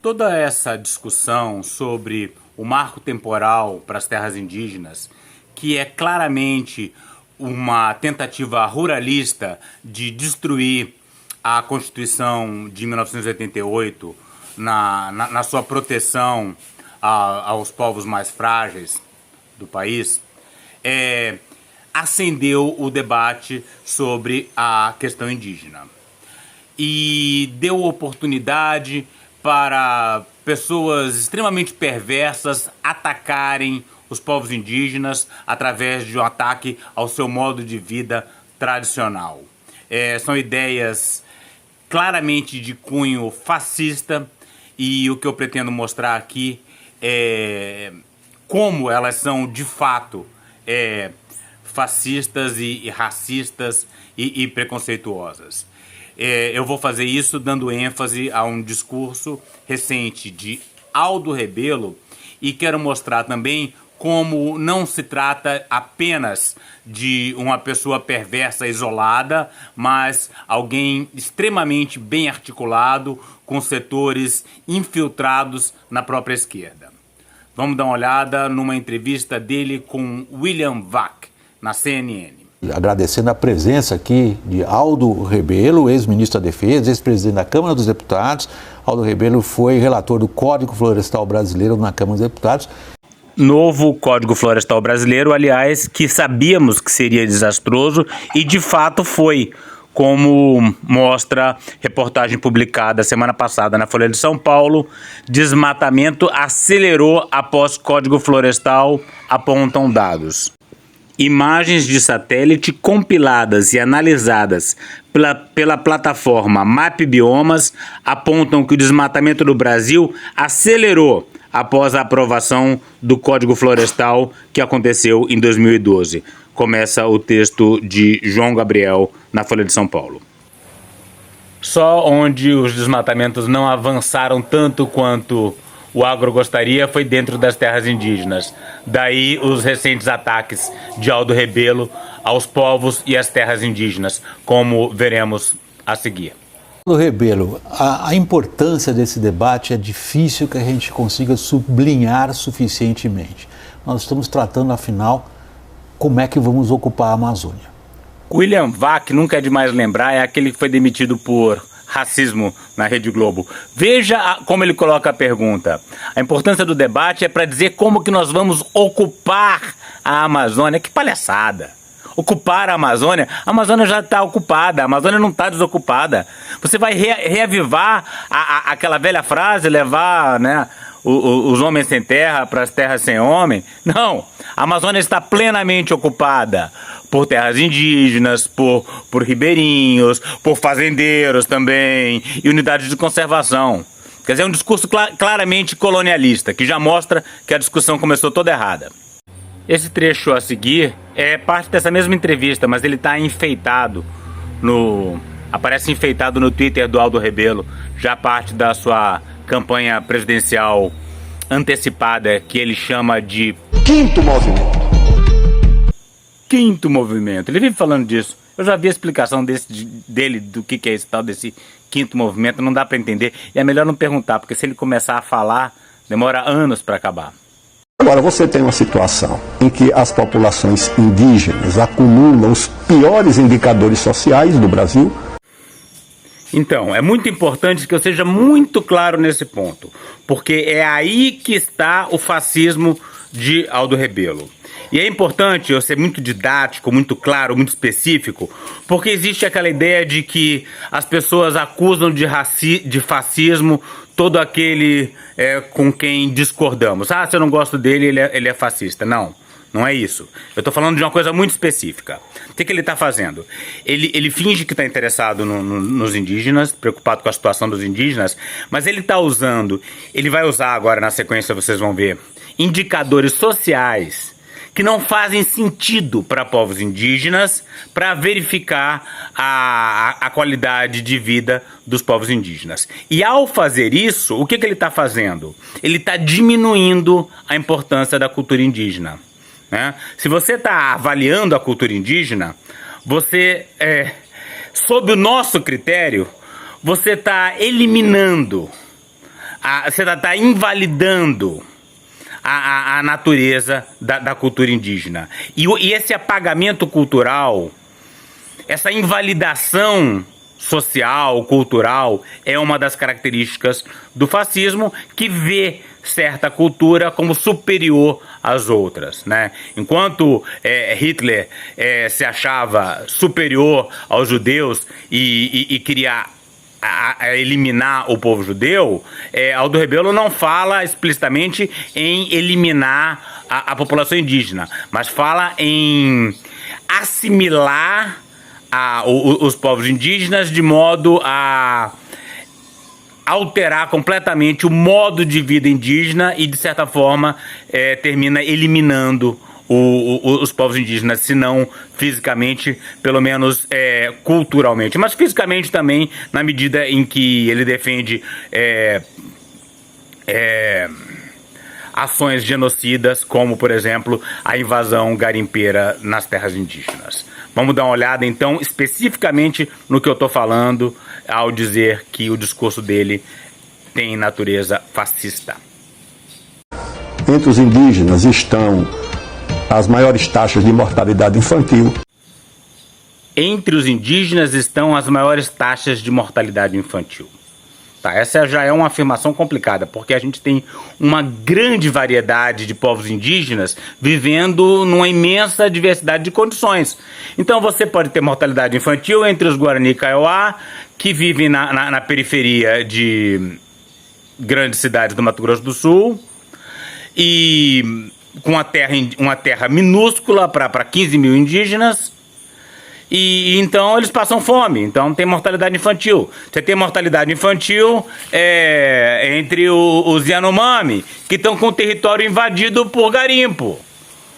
toda essa discussão sobre o marco temporal para as terras indígenas, que é claramente uma tentativa ruralista de destruir a Constituição de 1988 na sua proteção aos povos mais frágeis do país, acendeu o debate sobre a questão indígena e deu oportunidade para pessoas extremamente perversas atacarem os povos indígenas através de um ataque ao seu modo de vida tradicional. São ideias claramente de cunho fascista, e o que eu pretendo mostrar aqui é como elas são de fato fascistas e racistas e preconceituosas. Eu vou fazer isso dando ênfase a um discurso recente de Aldo Rebelo, e quero mostrar também como não se trata apenas de uma pessoa perversa isolada, mas alguém extremamente bem articulado, com setores infiltrados na própria esquerda. Vamos dar uma olhada numa entrevista dele com William Vac, na CNN. Agradecendo a presença aqui de Aldo Rebelo, ex-ministro da Defesa, ex-presidente da Câmara dos Deputados. Aldo Rebelo foi relator do Código Florestal Brasileiro na Câmara dos Deputados. Novo Código Florestal Brasileiro, aliás, que sabíamos que seria desastroso e de fato foi, como mostra reportagem publicada semana passada na Folha de São Paulo. Desmatamento acelerou após Código Florestal, apontam dados. Imagens de satélite compiladas e analisadas pela plataforma Map Biomas apontam que o desmatamento do Brasil acelerou após a aprovação do Código Florestal, que aconteceu em 2012. Começa o texto de João Gabriel na Folha de São Paulo. Só onde os desmatamentos não avançaram tanto quanto o agro gostaria foi dentro das terras indígenas. Daí os recentes ataques de Aldo Rebelo aos povos e às terras indígenas, como veremos a seguir. Aldo Rebelo, a importância desse debate é difícil que a gente consiga sublinhar suficientemente. Nós estamos tratando, afinal, como é que vamos ocupar a Amazônia. William Vac, nunca é demais lembrar, é aquele que foi demitido por racismo na Rede Globo. Veja como ele coloca a pergunta. A importância do debate é para dizer como que nós vamos ocupar a Amazônia. Que palhaçada! Ocupar a Amazônia já está ocupada, a Amazônia não está desocupada. Você vai reavivar aquela velha frase, levar, né, os homens sem terra para as terras sem homem? Não, a Amazônia está plenamente ocupada por terras indígenas, por ribeirinhos, por fazendeiros também, e unidades de conservação. Quer dizer, é um discurso claramente colonialista, que já mostra que a discussão começou toda errada. Esse trecho a seguir é parte dessa mesma entrevista, mas ele está enfeitado aparece enfeitado no Twitter do Aldo Rebelo, já parte da sua campanha presidencial antecipada, que ele chama de Quinto Movimento. Quinto Movimento. Ele vive falando disso. Eu já vi a explicação dele do que é esse tal desse Quinto Movimento, não dá para entender. E é melhor não perguntar, porque se ele começar a falar, demora anos para acabar. Agora, você tem uma situação em que as populações indígenas acumulam os piores indicadores sociais do Brasil. Então, é muito importante que eu seja muito claro nesse ponto, porque é aí que está o fascismo de Aldo Rebelo. E é importante eu ser muito didático, muito claro, muito específico, porque existe aquela ideia de que as pessoas acusam de fascismo todo aquele com quem discordamos. Ah, se eu não gosto dele, ele é fascista. Não, não é isso. Eu estou falando de uma coisa muito específica. O que ele está fazendo? Ele finge que está interessado nos indígenas, preocupado com a situação dos indígenas, mas ele vai usar agora na sequência, vocês vão ver, indicadores sociais que não fazem sentido para povos indígenas para verificar a qualidade de vida dos povos indígenas. E ao fazer isso, o que ele está fazendo? Ele está diminuindo a importância da cultura indígena, né? Se você está avaliando a cultura indígena, você, sob o nosso critério, você está eliminando você está invalidando a natureza da cultura indígena. E esse apagamento cultural, essa invalidação social, cultural, é uma das características do fascismo, que vê certa cultura como superior às outras, né? Enquanto Hitler se achava superior aos judeus e queria eliminar o povo judeu, Aldo Rebelo não fala explicitamente em eliminar a população indígena, mas fala em assimilar os povos indígenas de modo a alterar completamente o modo de vida indígena e, de certa forma, termina eliminando os povos indígenas, se não fisicamente, pelo menos culturalmente, mas fisicamente também, na medida em que ele defende ações genocidas, como, por exemplo, a invasão garimpeira nas terras indígenas. Vamos dar uma olhada, então, especificamente no que eu estou falando ao dizer que o discurso dele tem natureza fascista. Entre os indígenas estão as maiores taxas de mortalidade infantil. Entre os indígenas estão as maiores taxas de mortalidade infantil. Tá, essa já é uma afirmação complicada, porque a gente tem uma grande variedade de povos indígenas vivendo numa imensa diversidade de condições. Então você pode ter mortalidade infantil entre os Guarani e Kaiowá, que vivem na periferia de grandes cidades do Mato Grosso do Sul, e com uma terra minúscula para 15 mil indígenas. E então eles passam fome, então tem mortalidade infantil. Você tem mortalidade infantil entre os Yanomami, que estão com o território invadido por garimpo,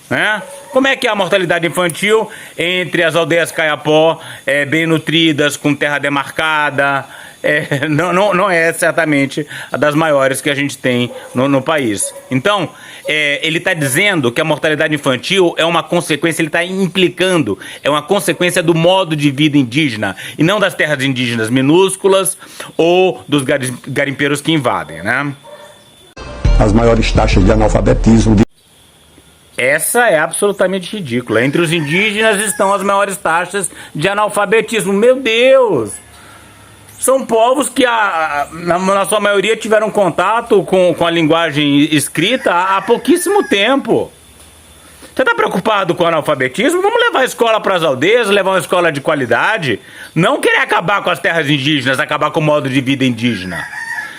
né? Como é que é a mortalidade infantil entre as aldeias Caiapó, bem nutridas, com terra demarcada? Não é certamente a das maiores que a gente tem no país. Então, ele está dizendo que a mortalidade infantil é uma consequência, ele está implicando, é uma consequência do modo de vida indígena, e não das terras indígenas minúsculas ou dos garimpeiros que invadem, né? As maiores taxas de analfabetismo. Essa é absolutamente ridícula. Entre os indígenas estão as maiores taxas de analfabetismo. Meu Deus! São povos que, na sua maioria, tiveram contato com a linguagem escrita há pouquíssimo tempo. Você está preocupado com o analfabetismo? Vamos levar a escola para as aldeias, levar uma escola de qualidade. Não querer acabar com as terras indígenas, acabar com o modo de vida indígena.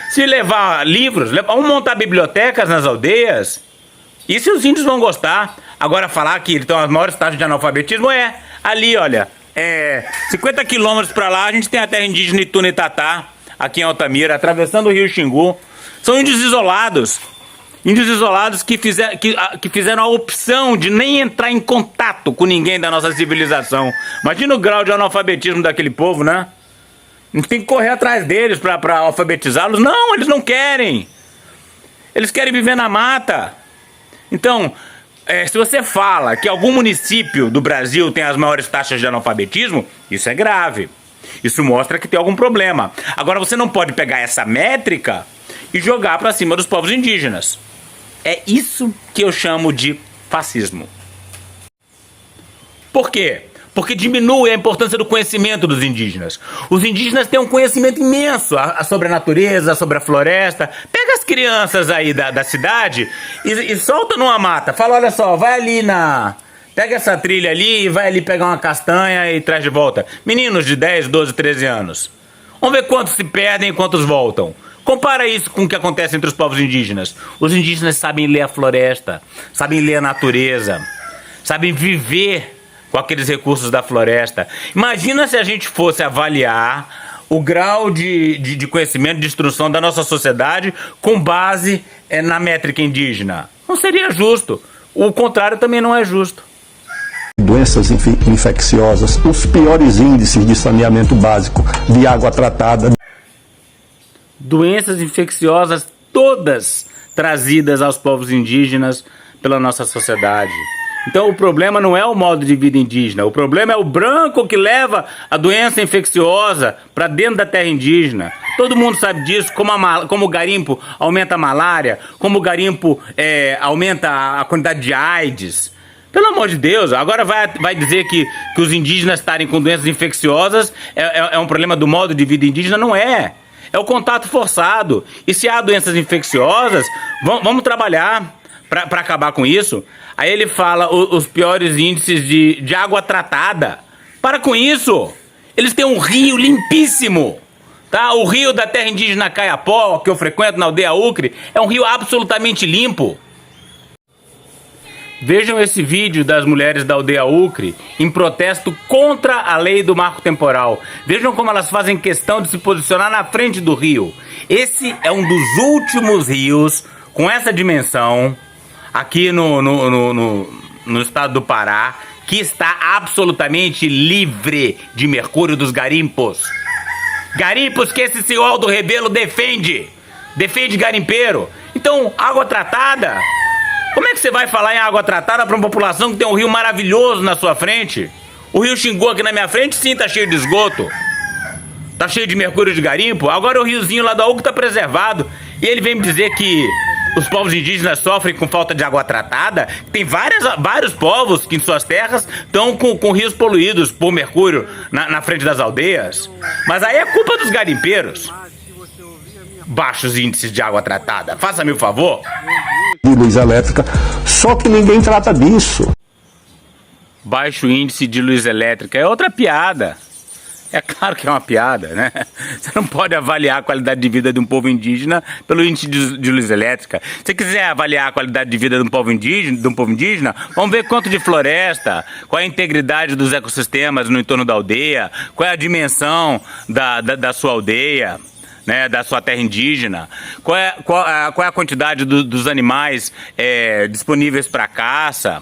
Se levar livros, vamos montar bibliotecas nas aldeias. Isso os índios vão gostar. Agora falar que eles estão as maiores taxas de analfabetismo ali, olha. 50 quilômetros para lá a gente tem a terra indígena Itunitatá, aqui em Altamira, atravessando o rio Xingu. São índios isolados que fizeram a opção de nem entrar em contato com ninguém da nossa civilização. Imagina o grau de analfabetismo daquele povo, né? A gente tem que correr atrás deles para alfabetizá-los. Não, eles não querem. Eles querem viver na mata. Então, se você fala que algum município do Brasil tem as maiores taxas de analfabetismo, isso é grave. Isso mostra que tem algum problema. Agora, você não pode pegar essa métrica e jogar para cima dos povos indígenas. É isso que eu chamo de fascismo. Por quê? Porque diminui a importância do conhecimento dos indígenas. Os indígenas têm um conhecimento imenso sobre a natureza, sobre a floresta. Pega as crianças aí da cidade e solta numa mata. Fala, olha só, vai ali pega essa trilha ali e vai ali pegar uma castanha e traz de volta. Meninos de 10, 12, 13 anos. Vamos ver quantos se perdem e quantos voltam. Compara isso com o que acontece entre os povos indígenas. Os indígenas sabem ler a floresta, sabem ler a natureza, sabem viver com aqueles recursos da floresta. Imagina se a gente fosse avaliar o grau de conhecimento, de instrução da nossa sociedade com base na métrica indígena. Não seria justo. O contrário também não é justo. Doenças infecciosas, os piores índices de saneamento básico, de água tratada. Doenças infecciosas todas trazidas aos povos indígenas pela nossa sociedade. Então o problema não é o modo de vida indígena, o problema é o branco que leva a doença infecciosa para dentro da terra indígena. Todo mundo sabe disso, como o garimpo aumenta a malária, como o garimpo aumenta a quantidade de AIDS. Pelo amor de Deus, agora vai dizer que os indígenas estarem com doenças infecciosas é um problema do modo de vida indígena? Não é. É o contato forçado. E se há doenças infecciosas, vamos trabalhar para acabar com isso. Aí ele fala os piores índices de água tratada. Para com isso. Eles têm um rio limpíssimo. Tá? O rio da terra indígena Caiapó, que eu frequento na aldeia Ucre, é um rio absolutamente limpo. Vejam esse vídeo das mulheres da aldeia Ucre em protesto contra a lei do marco temporal. Vejam como elas fazem questão de se posicionar na frente do rio. Esse é um dos últimos rios com essa dimensão aqui no estado do Pará, que está absolutamente livre de mercúrio dos garimpos. Garimpos que esse senhor Aldo Rebelo defende garimpeiro. Então, água tratada. Como é que você vai falar em água tratada para uma população que tem um rio maravilhoso na sua frente? O rio Xingu aqui na minha frente, sim, tá cheio de esgoto. Tá cheio de mercúrio de garimpo. Agora o riozinho lá da Ucre tá preservado. E ele vem me dizer que os povos indígenas sofrem com falta de água tratada. Tem vários povos que em suas terras estão com rios poluídos por mercúrio na frente das aldeias. Mas aí é culpa dos garimpeiros. Baixos índices de água tratada. Faça-me o favor. De luz elétrica, só que ninguém trata disso. Baixo índice de luz elétrica é outra piada. É claro que é uma piada, né? Você não pode avaliar a qualidade de vida de um povo indígena pelo índice de luz elétrica. Se você quiser avaliar a qualidade de vida de um povo indígena, vamos ver quanto de floresta, qual é a integridade dos ecossistemas no entorno da aldeia, qual é a dimensão da sua aldeia, né, da sua terra indígena, qual é a quantidade dos animais disponíveis para caça,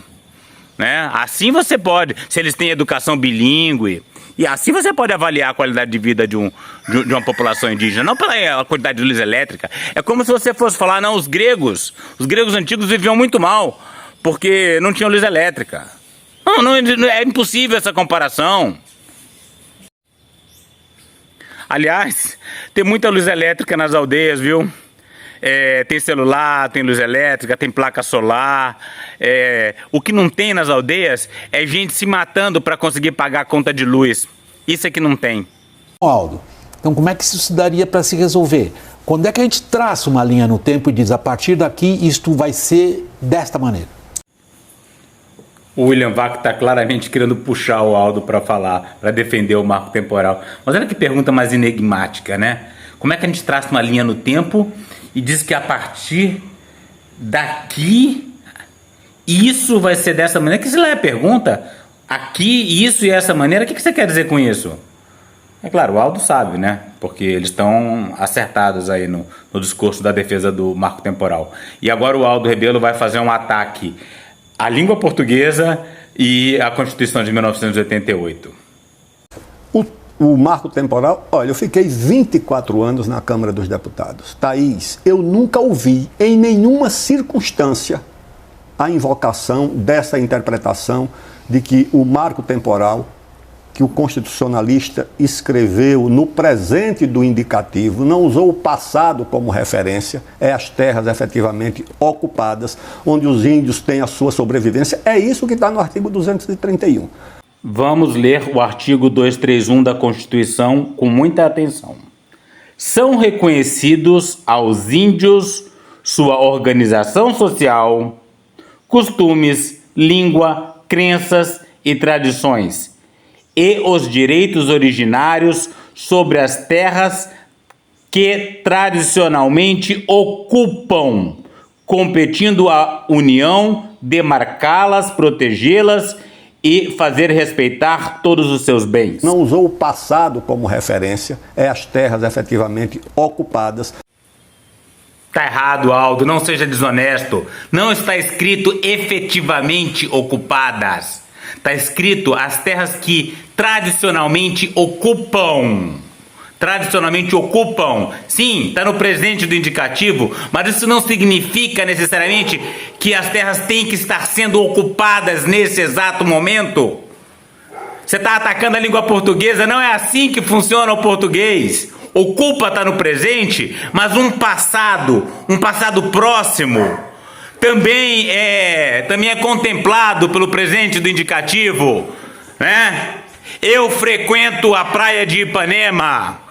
né? Assim você pode, se eles têm educação bilíngue, e assim você pode avaliar a qualidade de vida de uma população indígena, não pela quantidade de luz elétrica. É como se você fosse falar, não, os gregos antigos viviam muito mal, porque não tinham luz elétrica. Não, é impossível essa comparação. Aliás, tem muita luz elétrica nas aldeias, viu? Tem celular, tem luz elétrica, tem placa solar. O que não tem nas aldeias é gente se matando para conseguir pagar a conta de luz. Isso é que não tem. Aldo, então como é que isso se daria para se resolver? Quando é que a gente traça uma linha no tempo e diz, a partir daqui isto vai ser desta maneira? O William Vac está claramente querendo puxar o Aldo para falar, para defender o marco temporal. Mas olha que pergunta mais enigmática, né? Como é que a gente traça uma linha no tempo e diz que a partir daqui isso vai ser dessa maneira? Que se lá é a pergunta, aqui, isso e essa maneira, o que você quer dizer com isso? É claro, o Aldo sabe, né? Porque eles estão acertados aí no discurso da defesa do marco temporal. E agora o Aldo Rebelo vai fazer um ataque à língua portuguesa e à Constituição de 1988. O marco temporal, olha, eu fiquei 24 anos na Câmara dos Deputados. Thaís, eu nunca ouvi em nenhuma circunstância a invocação dessa interpretação de que o marco temporal que o constitucionalista escreveu no presente do indicativo, não usou o passado como referência, é as terras efetivamente ocupadas, onde os índios têm a sua sobrevivência. É isso que está no artigo 231. Vamos ler o artigo 231 da Constituição com muita atenção. São reconhecidos aos índios sua organização social, costumes, língua, crenças e tradições, e os direitos originários sobre as terras que tradicionalmente ocupam, competindo à União demarcá-las, protegê-las e fazer respeitar todos os seus bens. Não usou o passado como referência, é as terras efetivamente ocupadas. Tá errado, Aldo, não seja desonesto. Não está escrito efetivamente ocupadas. Está escrito as terras que tradicionalmente ocupam. tradicionalmente ocupam. Sim, está no presente do indicativo, mas isso não significa necessariamente que as terras têm que estar sendo ocupadas nesse exato momento. Você está atacando a língua portuguesa, não é assim que funciona o português. Ocupa está no presente, mas um passado próximo, também é contemplado pelo presente do indicativo, né? Eu frequento a praia de Ipanema.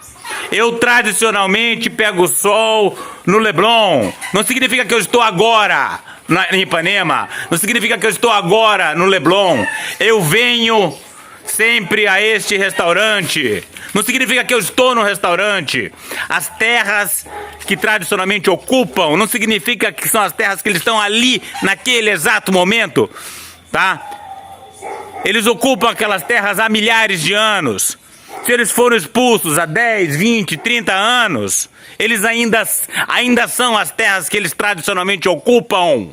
Eu tradicionalmente pego o sol no Leblon. Não significa que eu estou agora em Ipanema. Não significa que eu estou agora no Leblon. Eu venho sempre a este restaurante. Não significa que eu estou no restaurante. As terras que tradicionalmente ocupam não significa que são as terras que eles estão ali naquele exato momento, tá? Eles ocupam aquelas terras há milhares de anos. Se eles foram expulsos há 10, 20, 30 anos, eles ainda são as terras que eles tradicionalmente ocupam.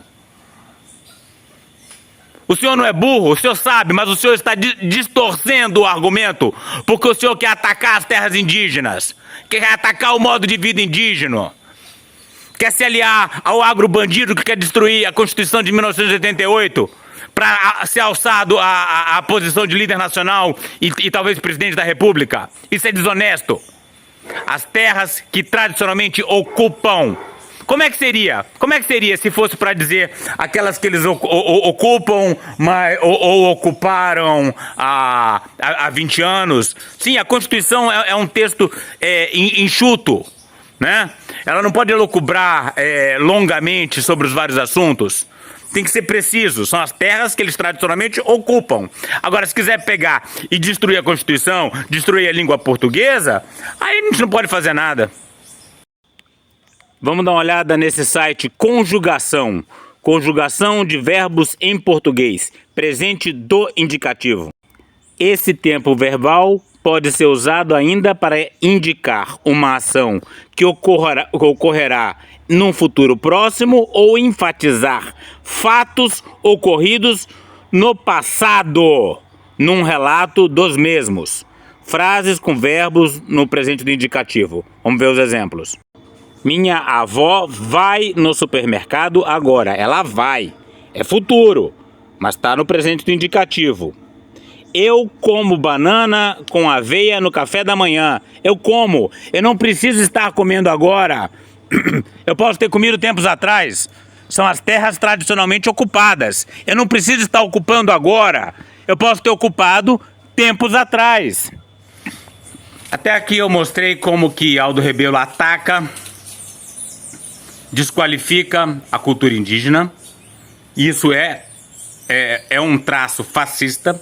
O senhor não é burro, o senhor sabe, mas o senhor está distorcendo o argumento, porque o senhor quer atacar as terras indígenas, quer atacar o modo de vida indígena, quer se aliar ao agrobandido que quer destruir a Constituição de 1988, para ser alçado à posição de líder nacional e talvez presidente da República. Isso é desonesto. As terras que tradicionalmente ocupam. Como é que seria? Como é que seria se fosse para dizer aquelas que eles ocupam ou ocuparam há 20 anos? Sim, a Constituição é um texto enxuto, né? Ela não pode elucubrar longamente sobre os vários assuntos. Tem que ser preciso, são as terras que eles tradicionalmente ocupam. Agora, se quiser pegar e destruir a Constituição, destruir a língua portuguesa, aí a gente não pode fazer nada. Vamos dar uma olhada nesse site Conjugação. Conjugação de verbos em português, presente do indicativo. Esse tempo verbal pode ser usado ainda para indicar uma ação que ocorrerá num futuro próximo ou enfatizar fatos ocorridos no passado, num relato dos mesmos. Frases com verbos no presente do indicativo. Vamos ver os exemplos. Minha avó vai no supermercado agora. Ela vai. É futuro, mas está no presente do indicativo. Eu como banana com aveia no café da manhã. Eu como. Eu não preciso estar comendo agora. Eu posso ter comido tempos atrás. São as terras tradicionalmente ocupadas. Eu não preciso estar ocupando agora. Eu posso ter ocupado tempos atrás. Até aqui eu mostrei como que Aldo Rebelo ataca, desqualifica a cultura indígena. Isso é um traço fascista.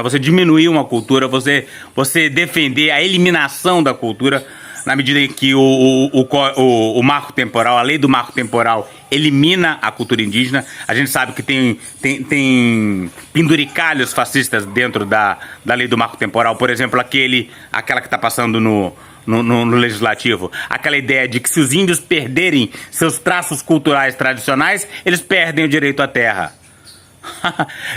Você diminuir uma cultura, você defender a eliminação da cultura, na medida em que o marco temporal, a lei do marco temporal, elimina a cultura indígena. A gente sabe que tem penduricalhos fascistas dentro da lei do marco temporal. Por exemplo, aquela que está passando no legislativo. Aquela ideia de que se os índios perderem seus traços culturais tradicionais, eles perdem o direito à terra.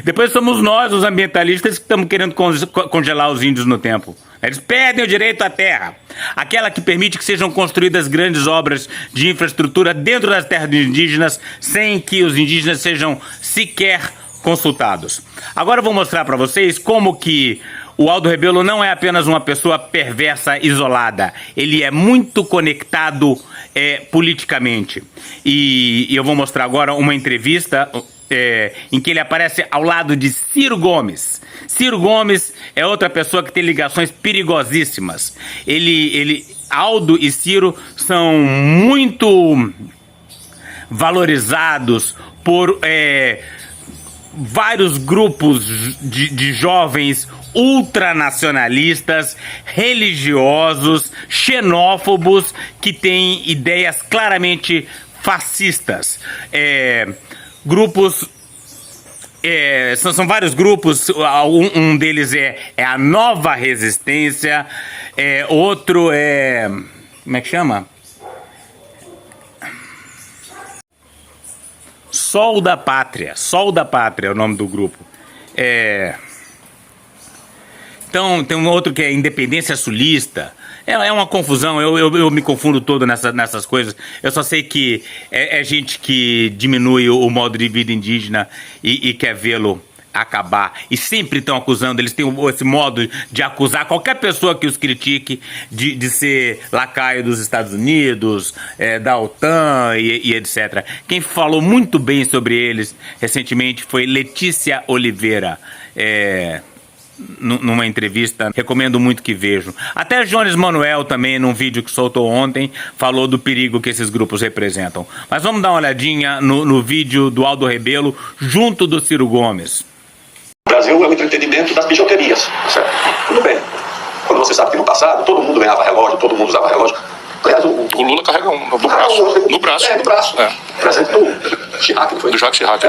Depois somos nós, os ambientalistas, que estamos querendo congelar os índios no tempo. Eles perdem o direito à terra. Aquela que permite que sejam construídas grandes obras de infraestrutura dentro das terras indígenas, sem que os indígenas sejam sequer consultados. Agora eu vou mostrar para vocês como que o Aldo Rebelo não é apenas uma pessoa perversa, isolada. Ele é muito conectado politicamente. E eu vou mostrar agora uma entrevista em que ele aparece ao lado de Ciro Gomes. Ciro Gomes é outra pessoa que tem ligações perigosíssimas. Aldo e Ciro são muito valorizados por vários grupos de jovens ultranacionalistas, religiosos, xenófobos, que têm ideias claramente fascistas. Grupos, são vários grupos. Um deles é a Nova Resistência, outro como é que chama? Sol da Pátria é o nome do grupo. Então, tem um outro que é independência sulista. É uma confusão, eu me confundo todo nessas coisas. Eu só sei que é gente que diminui o modo de vida indígena e quer vê-lo acabar. E sempre estão acusando, eles têm esse modo de acusar qualquer pessoa que os critique de ser lacaio dos Estados Unidos, da OTAN e etc. Quem falou muito bem sobre eles recentemente foi Letícia Oliveira. Numa entrevista, recomendo muito que vejam. Até Jones Manuel também, num vídeo que soltou ontem, falou do perigo que esses grupos representam. Mas vamos dar uma olhadinha no vídeo do Aldo Rebelo junto do Ciro Gomes. O Brasil é o entretenimento das bijuterias, certo? Tudo bem. Quando você sabe que no passado todo mundo ganhava relógio, todo mundo usava relógio. Aliás, o Lula carrega um no braço. No braço. No braço. Presente do Chirac, não foi? Do Jacques Chirac.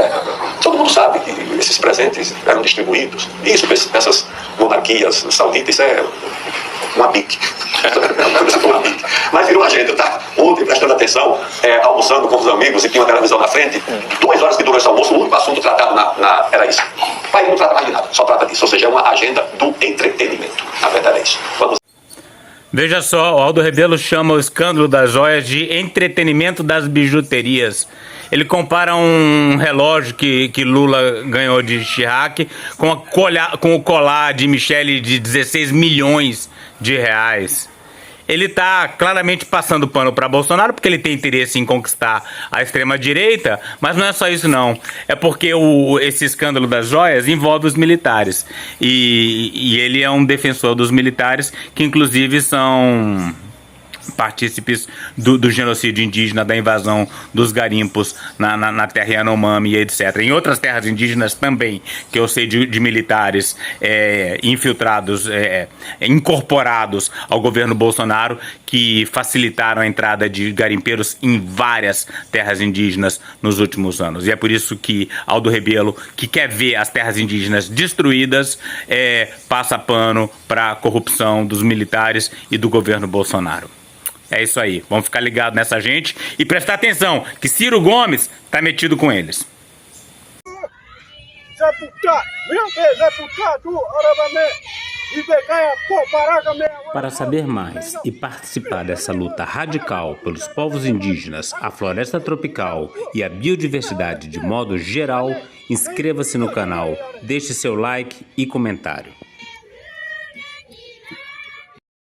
Todo mundo sabe que esses presentes eram distribuídos. Isso, essas monarquias sauditas, isso é uma bique. Mas virou agenda, tá? Ontem, prestando atenção, almoçando com os amigos e tinha uma televisão na frente, 2 horas que durou esse almoço, o único assunto tratado era isso. O país não trata mais de nada, só trata disso. Ou seja, é uma agenda do entretenimento. Na verdade é isso. Vamos. Veja só, o Aldo Rebelo chama o escândalo das joias de entretenimento das bijuterias. Ele compara um relógio que Lula ganhou de Chirac com o colar de Michele de 16 milhões de reais. Ele está claramente passando pano para Bolsonaro porque ele tem interesse em conquistar a extrema-direita, mas não é só isso não. É porque esse escândalo das joias envolve os militares. E ele é um defensor dos militares, que inclusive são partícipes do genocídio indígena, da invasão dos garimpos na terra Yanomami e etc. Em outras terras indígenas também, que eu sei de militares infiltrados, incorporados ao governo Bolsonaro, que facilitaram a entrada de garimpeiros em várias terras indígenas nos últimos anos. E é por isso que Aldo Rebelo, que quer ver as terras indígenas destruídas, passa pano para a corrupção dos militares e do governo Bolsonaro. É isso aí, vamos ficar ligados nessa gente e prestar atenção que Ciro Gomes tá metido com eles. Para saber mais e participar dessa luta radical pelos povos indígenas, a floresta tropical e a biodiversidade de modo geral, inscreva-se no canal, deixe seu like e comentário.